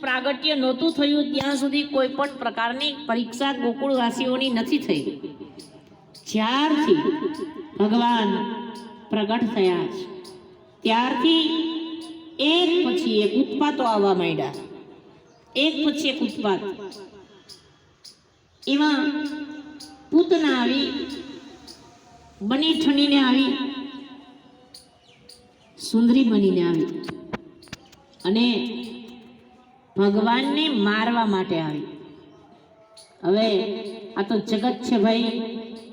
પ્રાગટ્ય નહોતું થયું ત્યાં સુધી કોઈ પણ પ્રકારની પરીક્ષા ગોકુળવાસીઓની નથી થઈ. જ્યારથી ભગવાન પ્રગટ થયા છે ત્યારથી એક પછી એક ઉત્પાતો આવવા માંડ્યા, એક પછી એક ઉત્પાત. એમાં પૂતના આવી, બની ઠણીને આવી, સુંદરી બનીને આવી અને ભગવાનને મારવા માટે આવી. હવે આ તો જગત છે ભાઈ.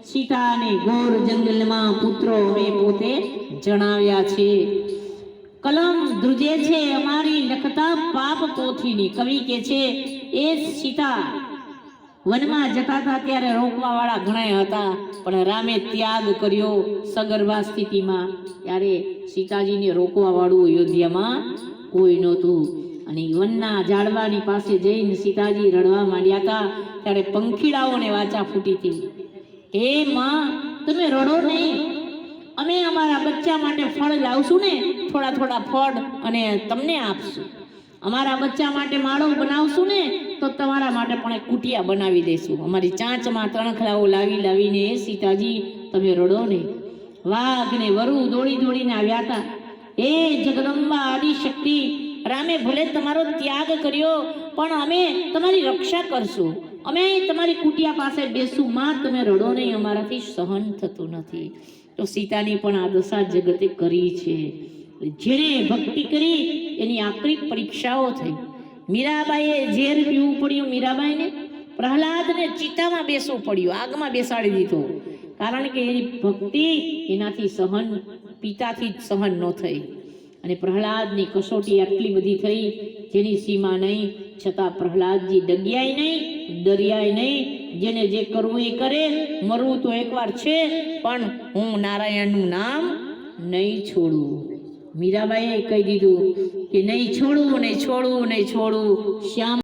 સીતા અને ઘોર જંગલમાં પુત્રો એ પોતે જણાવ્યા છે. કલમ ધ્રુજે છે અમારી લખતા પાપ પોથીની. કવિ કે છે એ સીતા વનમાં જતા હતા ત્યારે રોકવા વાળા ઘણા હતા, પણ રામે ત્યાગ કર્યો સગર્ભા સ્થિતિમાં. ત્યારે સીતાજીને રોકવા વાળું અયોધ્યામાં કોઈ નહોતું. અને વનના ઝાડવાની પાસે જઈને સીતાજી રડવા માંડ્યા હતા ત્યારે પંખીડાઓને વાચા ફૂટી હતી. હે માં, તમે રડો નહીં, અમે અમારા બચ્ચા માટે ફળ લાવશું ને, થોડા થોડા ફળ અને તમને આપશું. અમારા બચ્ચા માટે માળો બનાવશું ને તો તમારા માટે પણ એક કુટિયા બનાવી દઈશું. અમારી ચાંચમાં તણખલાઓ લાવી લાવીને સીતાજી તમે રડો નહીં. વાઘ ને વરુ દોડી દોડીને આવ્યા હતા. હે જગદંબા આદિશક્તિ, રામે ભલે તમારો ત્યાગ કર્યો પણ અમે તમારી રક્ષા કરશું, અમે તમારી કુટિયા પાસે બેસું. માં તમે રડો નહીં, અમારાથી સહન થતું નથી. તો સીતાની પણ આ દશા જગતે કરી છે. જેણે ભક્તિ કરી એની આકરી પરીક્ષાઓ થઈ. મીરાબાઈએ ઝેર પીવું પડ્યું મીરાબાઈને, પ્રહલાદને ચિતામાં બેસવું પડ્યું, આગમાં બેસાડી દીધો. કારણ કે એની ભક્તિ એનાથી સહન, પિતાથી જ સહન ન થઈ. અને પ્રહલાદની કસોટી આટલી બધી થઈ જેની સીમા નહીં. છતાં પ્રહલાદજી ડગ્યાય નહીં, દરિયાય નહીં. જેને જે કરવું એ કરે, મરવું તો એકવાર છે પણ હું નારાયણનું નામ નહીં છોડું. મીરાબાઈએ કહી દીધું કે નહીં છોડું, નહીં છોડું, નહીં છોડું. શ્યામ